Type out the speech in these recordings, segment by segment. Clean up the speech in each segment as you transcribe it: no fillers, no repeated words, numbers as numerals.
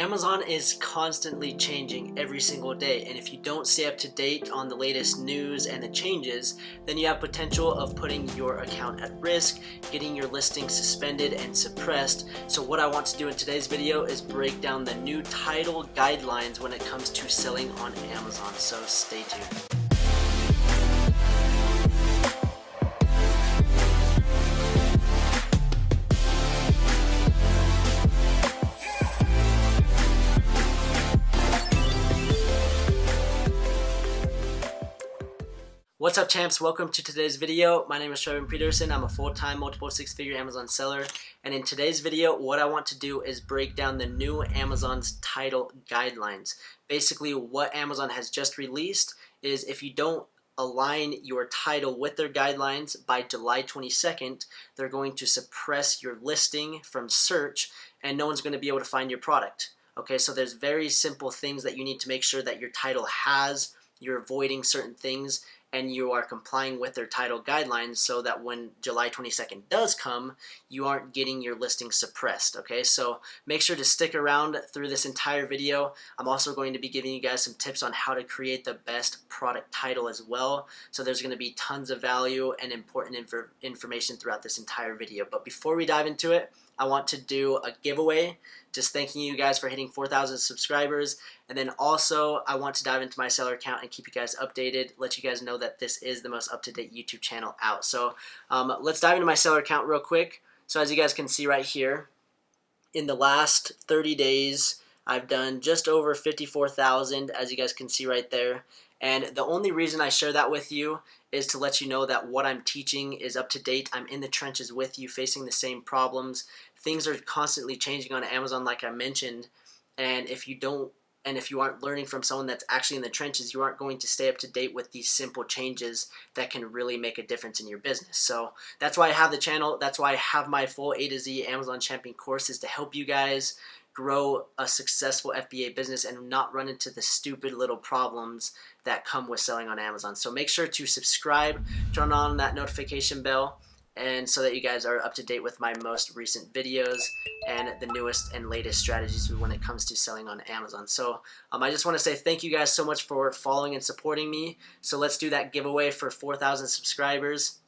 Amazon is constantly changing every single day, and if you don't stay up to date on the latest news and the changes, then you have potential of putting your account at risk, getting your listing suspended and suppressed. So what I want to do in today's video is break down the new title guidelines when it comes to selling on Amazon, so stay tuned. What's up, champs? Welcome to today's video. My name is Trevor Peterson. I'm a full-time multiple six-figure Amazon seller, and in today's video what I want to do is break down the new Amazon's title guidelines. Basically what Amazon has just released is if you don't align your title with their guidelines by July 22nd, they're going to suppress your listing from search and no one's going to be able to find your product. Okay, so there's very simple things that you need to make sure that your title has. You're avoiding certain things and you are complying with their title guidelines so that when July 22nd does come, you aren't getting your listing suppressed, okay? So make sure to stick around through this entire video. I'm also going to be giving you guys some tips on how to create the best product title as well. So there's gonna be tons of value and important information throughout this entire video. But before we dive into it, I want to do a giveaway, just thanking you guys for hitting 4,000 subscribers. And then also I want to dive into my seller account and keep you guys updated, let you guys know that this is the most up-to-date YouTube channel out. So let's dive into my seller account real quick. So as you guys can see right here, in the last 30 days, I've done just over 54,000, as you guys can see right there. And the only reason I share that with you is to let you know that what I'm teaching is up to date. I'm in the trenches with you, facing the same problems. Things are constantly changing on Amazon, like I mentioned, and if you aren't learning from someone that's actually in the trenches, you aren't going to stay up to date with these simple changes that can really make a difference in your business. So that's why I have the channel. That's why I have my full A to Z Amazon Champion courses to help you guys grow a successful FBA business and not run into the stupid little problems that come with selling on Amazon. So make sure to subscribe, turn on that notification bell, and so that you guys are up to date with my most recent videos and the newest and latest strategies when it comes to selling on Amazon. So I just want to say thank you guys so much for following and supporting me. So let's do that giveaway for 4,000 subscribers.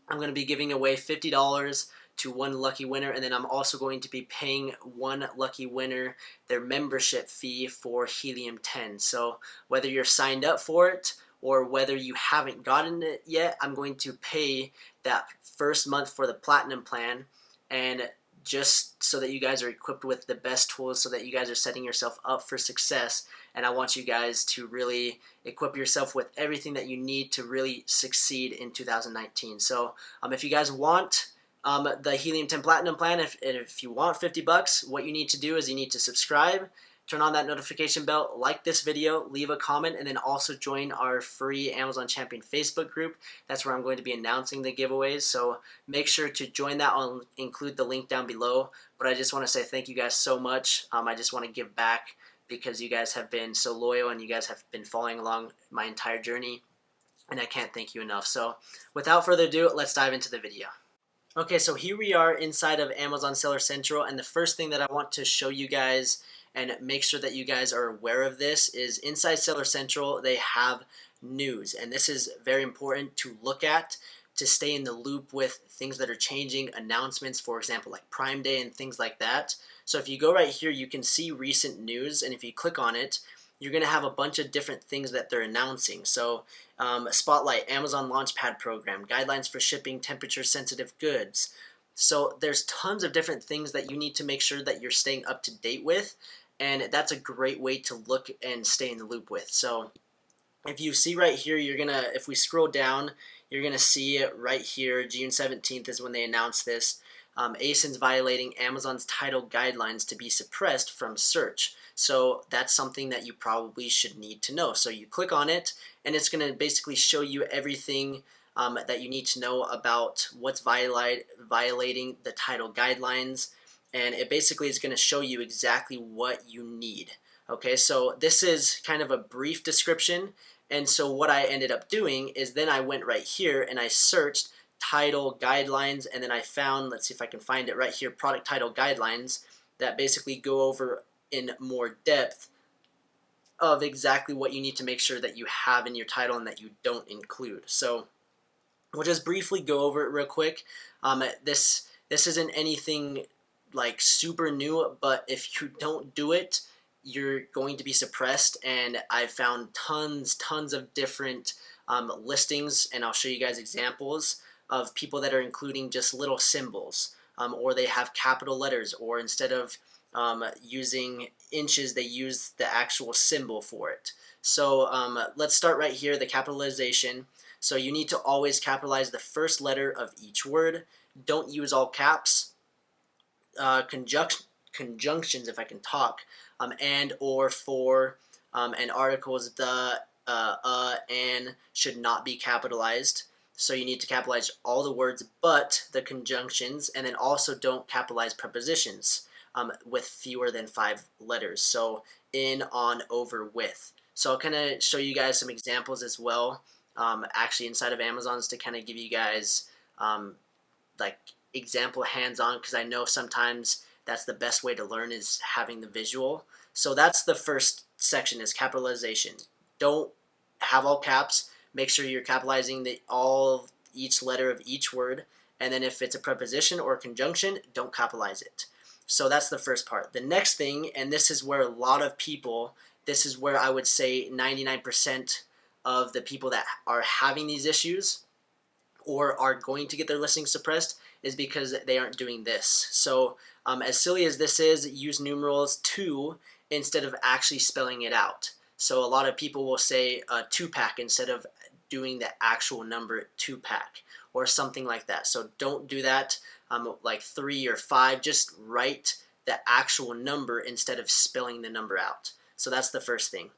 I'm going to be giving away $50 to one lucky winner, and then I'm also going to be paying one lucky winner their membership fee for Helium 10. So whether you're signed up for it or whether you haven't gotten it yet, I'm going to pay that first month for the Platinum plan, and just so that you guys are equipped with the best tools so that you guys are setting yourself up for success. And I want you guys to really equip yourself with everything that you need to really succeed in 2019. So if you guys want the Helium 10 Platinum plan, if you want 50 bucks, what you need to do is you need to subscribe, turn on that notification bell, like this video, leave a comment, and then also join our free Amazon Champion Facebook group. That's where I'm going to be announcing the giveaways. So make sure to join that. I'll include the link down below. But I just want to say thank you guys so much. I just want to give back because you guys have been so loyal and you guys have been following along my entire journey. And I can't thank you enough. So without further ado, let's dive into the video. Okay, so here we are inside of Amazon Seller Central, and the first thing that I want to show you guys and make sure that you guys are aware of this is inside Seller Central they have news, and this is very important to look at to stay in the loop with things that are changing, announcements, for example, like Prime Day and things like that. So if you go right here, you can see recent news, and if you click on it, you're going to have a bunch of different things that they're announcing. So Spotlight, Amazon Launchpad program, guidelines for shipping temperature-sensitive goods. So there's tons of different things that you need to make sure that you're staying up to date with, and that's a great way to look and stay in the loop with. So if you see right here, if we scroll down, you're gonna see it right here. June 17th is when they announced this. ASIN's violating Amazon's title guidelines to be suppressed from search. So that's something that you probably should need to know. So you click on it, and it's going to basically show you everything that you need to know about what's violating the title guidelines. And it basically is going to show you exactly what you need. Okay, so this is kind of a brief description. And so what I ended up doing is then I went right here and I searched title guidelines, and then I found, let's see if I can find it right here, product title guidelines that basically go over in more depth of exactly what you need to make sure that you have in your title and that you don't include. So we'll just briefly go over it real quick. This isn't anything like super new, but if you don't do it, you're going to be suppressed. And I've found tons of different listings, and I'll show you guys examples of people that are including just little symbols, or they have capital letters, or instead of using inches, they use the actual symbol for it. So let's start right here, the capitalization. So you need to always capitalize the first letter of each word. Don't use all caps. Conjunctions, if I can talk, and, or, for, and articles, the, and should not be capitalized. So you need to capitalize all the words but the conjunctions, and then also don't capitalize prepositions with fewer than 5 letters. So in, on, over, with. So I'll kind of show you guys some examples as well, actually inside of Amazon's, to kind of give you guys like example hands-on, because I know sometimes that's the best way to learn, is having the visual. So that's the first section, is capitalization. Don't have all caps. Make sure you're capitalizing each letter of each word, and then if it's a preposition or a conjunction, don't capitalize it. So that's the first part. The next thing, and this is where a lot of people, this is where I would say 99% of the people that are having these issues or are going to get their listings suppressed, is because they aren't doing this. So as silly as this is, use numerals 2 instead of actually spelling it out. So a lot of people will say 2-pack instead of doing the actual number 2-pack or something like that. So don't do that. Like 3 or 5, just write the actual number instead of spelling the number out. So that's the first thing.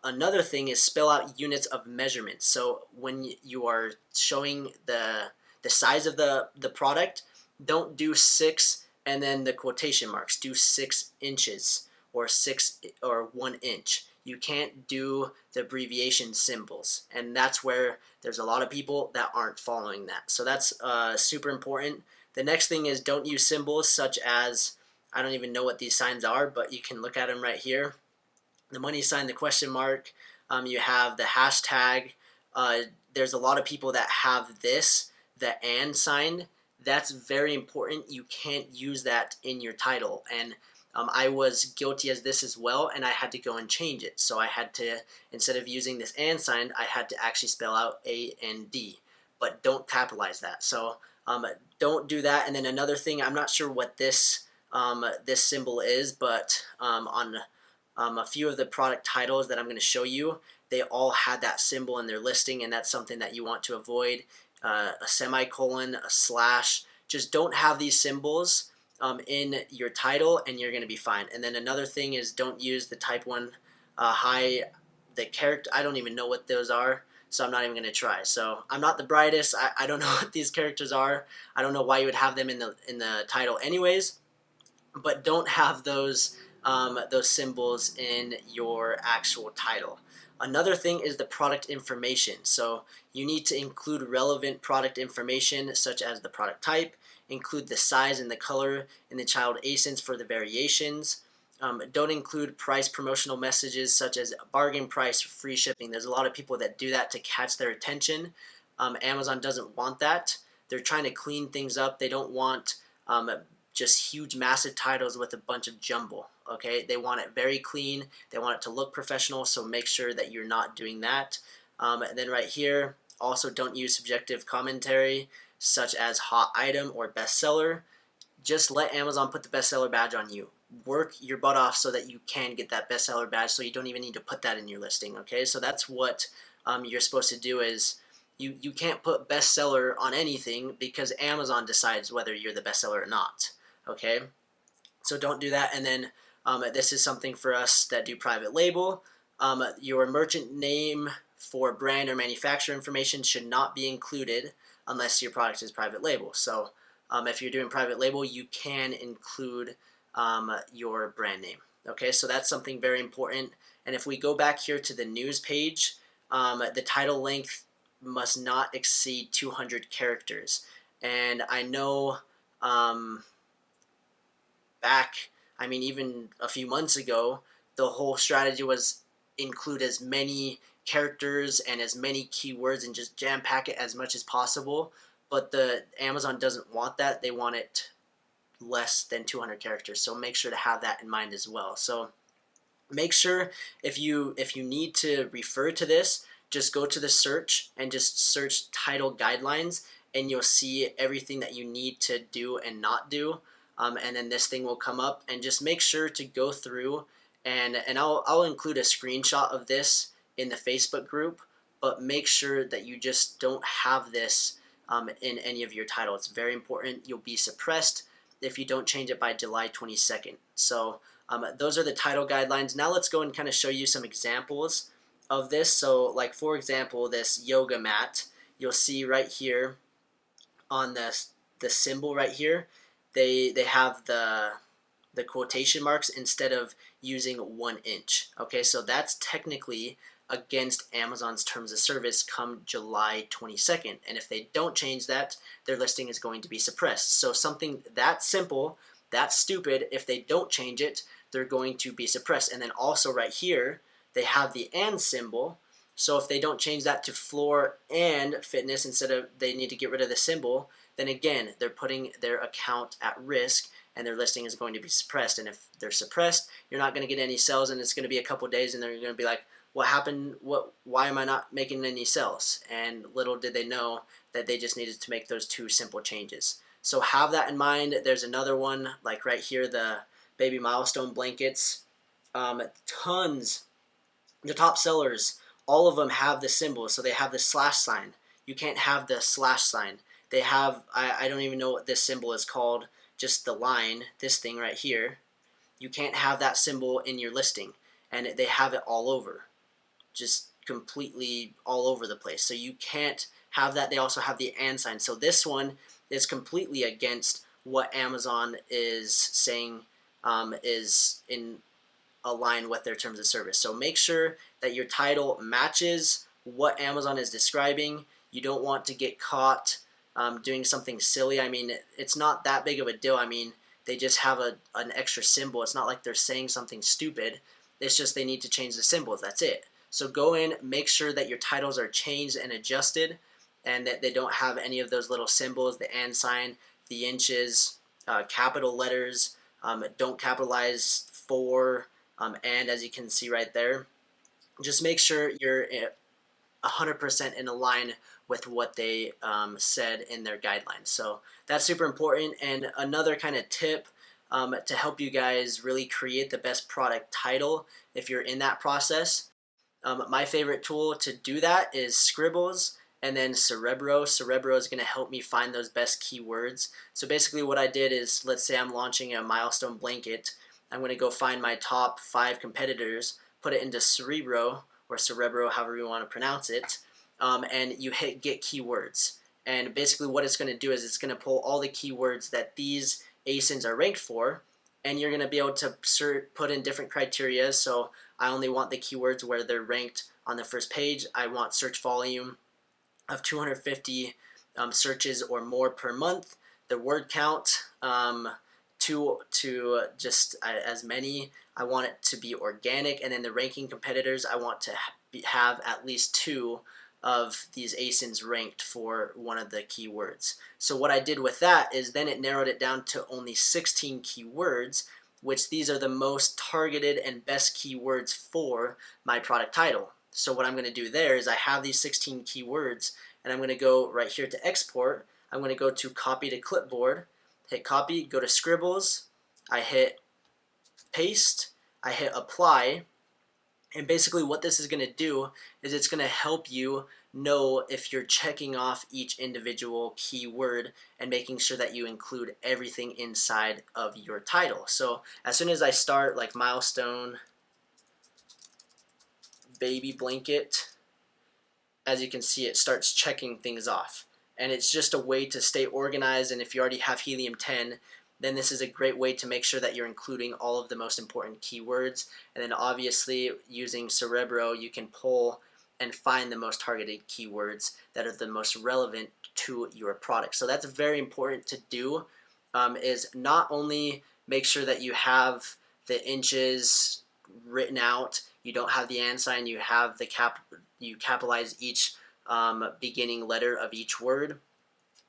Another thing is spell out units of measurement. So when you are showing the size of the product, don't do 6 and then the quotation marks. Do 6 inches or 1 inch. You can't do the abbreviation symbols, and that's where there's a lot of people that aren't following that. So that's super important. The next thing is don't use symbols such as, I don't even know what these signs are, but you can look at them right here. The money sign, the question mark, you have the hashtag. There's a lot of people that have this, the and sign. That's very important. You can't use that in your title. And I was guilty as this as well, and I had to go and change it. So I had to, instead of using this and sign, I had to actually spell out A and D. But don't capitalize that. So don't do that. And then another thing, I'm not sure what this symbol is, but on a few of the product titles that I'm going to show you, they all had that symbol in their listing, and that's something that you want to avoid. A semicolon, a slash. Just don't have these symbols in your title, and you're going to be fine. And then another thing is don't use the type 1 the character. I don't even know what those are, so I'm not even going to try. So I'm not the brightest. I don't know what these characters are. I don't know why you would have them in the title anyways, but don't have those symbols in your actual title. Another thing is the product information. So you need to include relevant product information such as the product type, include the size and the color in the child ASINs for the variations. Don't include price promotional messages such as bargain price or free shipping. There's a lot of people that do that to catch their attention. Amazon doesn't want that. They're trying to clean things up. They don't want just huge massive titles with a bunch of jumble. Okay, they want it very clean, they want it to look professional, so make sure that you're not doing that. And then right here, also don't use subjective commentary such as hot item or bestseller. Just let Amazon put the bestseller badge on you. Work your butt off so that you can get that bestseller badge, so you don't even need to put that in your listing. Okay, so that's what you're supposed to do. Is you can't put bestseller on anything because Amazon decides whether you're the bestseller or not. Okay, so don't do that. And then this is something for us that do private label. Your merchant name for brand or manufacturer information should not be included unless your product is private label. So if you're doing private label, you can include your brand name. Okay, so that's something very important. And if we go back here to the news page, the title length must not exceed 200 characters. And I know back, I mean, even a few months ago, the whole strategy was include as many characters and as many keywords and just jam pack it as much as possible. But the Amazon doesn't want that. They want it less than 200 characters. So make sure to have that in mind as well. So make sure if you need to refer to this, just go to the search and just search title guidelines, and you'll see everything that you need to do and not do. And then this thing will come up, and just make sure to go through, and I'll include a screenshot of this in the Facebook group, but make sure that you just don't have this in any of your title. It's very important. You'll be suppressed if you don't change it by July 22nd. So those are the title guidelines. Now let's go and kind of show you some examples of this. So like for example, this yoga mat, you'll see right here on the symbol right here, they have the quotation marks instead of using 1 inch. Okay, so that's technically against Amazon's terms of service come July 22nd. And if they don't change that, their listing is going to be suppressed. So something that simple, that stupid, if they don't change it, they're going to be suppressed. And then also right here, they have the and symbol. So if they don't change that to floor and fitness instead of they need to get rid of the symbol, then again, they're putting their account at risk and their listing is going to be suppressed. And if they're suppressed, you're not going to get any sales, and it's going to be a couple days and they're going to be like, what happened? Why am I not making any sales? And little did they know that they just needed to make those 2 simple changes. So have that in mind. There's another one like right here, the baby milestone blankets. Tons, the top sellers, all of them have the symbol. So they have the slash sign. You can't have the slash sign. They have, I don't even know what this symbol is called, just the line, this thing right here. You can't have that symbol in your listing, and they have it all over, just completely all over the place. So you can't have that. They also have the and sign. So this one is completely against what Amazon is saying is in align with their terms of service. So make sure that your title matches what Amazon is describing. You don't want to get caught doing something silly. I mean, it's not that big of a deal. I mean, they just have an extra symbol. It's not like they're saying something stupid. It's just they need to change the symbols. That's it. So go in, make sure that your titles are changed and adjusted, and that they don't have any of those little symbols, the and sign, the inches, capital letters. Don't capitalize for, and as you can see right there. Just make sure you're 100% in line with what they said in their guidelines. So that's super important. And another kind of tip to help you guys really create the best product title if you're in that process. My favorite tool to do that is Scribbles and then Cerebro. Cerebro is going to help me find those best keywords. So basically what I did is, let's say I'm launching a milestone blanket. I'm going to go find my top 5 competitors, put it into Cerebro, or Cerebro, however you want to pronounce it, and you hit get keywords. And basically what it's going to do is it's going to pull all the keywords that these ASINs are ranked for, and you're going to be able to put in different criteria. So I only want the keywords where they're ranked on the first page. I want search volume of 250 searches or more per month. The word count to just as many. I want it to be organic, and then the ranking competitors, I want to have at least 2 of these ASINs ranked for one of the keywords. So what I did with that is then it narrowed it down to only 16 keywords, which these are the most targeted and best keywords for my product title. So what I'm going to do there is I have these 16 keywords, and I'm going to go right here to export. I'm going to go to copy to clipboard, hit copy, go to Scribbles, I hit paste, I hit apply, and basically what this is going to do is it's going to help you know if you're checking off each individual keyword and making sure that you include everything inside of your title. So as soon as I start like milestone baby blanket, as you can see, it starts checking things off. And it's just a way to stay organized, and if you already have Helium-10, then this is a great way to make sure that you're including all of the most important keywords. And then obviously using Cerebro, you can pull and find the most targeted keywords that are the most relevant to your product. So that's very important to do, is not only make sure that you have the inches written out. You don't have the and sign. You have the you capitalize each beginning letter of each word.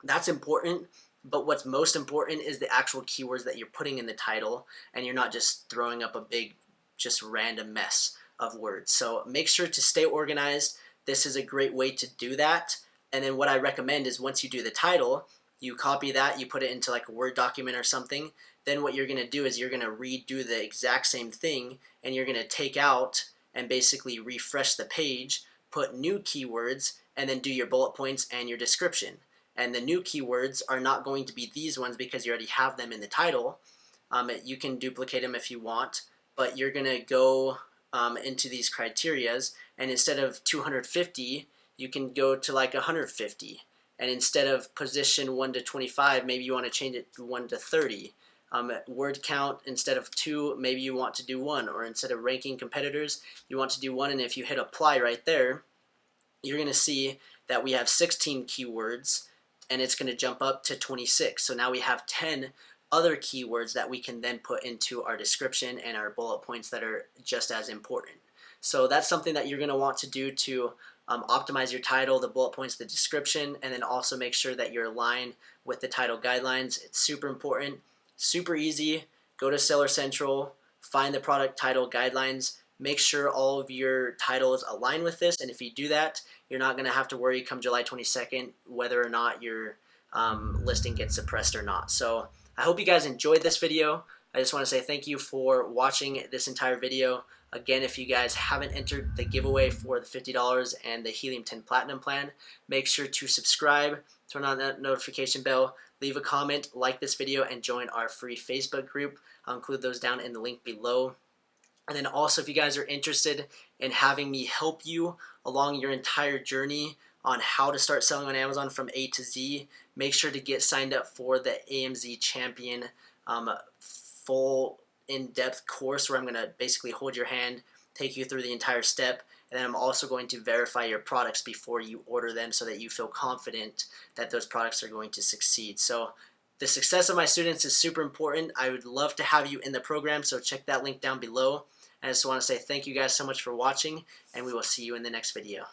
That's important, but what's most important is the actual keywords that you're putting in the title, and you're not just throwing up a big, just random mess of words. So make sure to stay organized. This is a great way to do that. And then what I recommend is once you do the title, you copy that, you put it into like a Word document or something. Then what you're going to do is you're going to redo the exact same thing, and you're going to take out and basically refresh the page, put new keywords, and then do your bullet points and your description. And the new keywords are not going to be these ones because you already have them in the title. You can duplicate them if you want, but you're going to go into these criterias, and instead of 250, you can go to like 150. And instead of position 1 to 25, maybe you want to change it to 1 to 30. Word count, instead of 2, maybe you want to do 1. Or instead of ranking competitors, you want to do 1. And if you hit apply right there, you're going to see that we have 16 keywords, and it's going to jump up to 26. So now we have 10 other keywords that we can then put into our description and our bullet points that are just as important. So that's something that you're going to want to do to optimize your title, the bullet points, the description, and then also make sure that you're aligned with the title guidelines. It's super important, super easy. Go to Seller Central, find the product title guidelines, make sure all of your titles align with this, and if you do that, you're not going to have to worry come July 22nd whether or not your listing gets suppressed or not. So I hope you guys enjoyed this video. I just want to say thank you for watching this entire video. Again, if you guys haven't entered the giveaway for the $50 and the Helium 10 Platinum plan, make sure to subscribe, turn on that notification bell, leave a comment, like this video, and join our free Facebook group. I'll include those down in the link below. And then also, if you guys are interested in having me help you along your entire journey on how to start selling on Amazon from A to Z, make sure to get signed up for the AMZ Champion full in-depth course where I'm going to basically hold your hand, take you through the entire step, and then I'm also going to verify your products before you order them so that you feel confident that those products are going to succeed. So the success of my students is super important. I would love to have you in the program, so check that link down below. And I just want to say thank you guys so much for watching, and we will see you in the next video.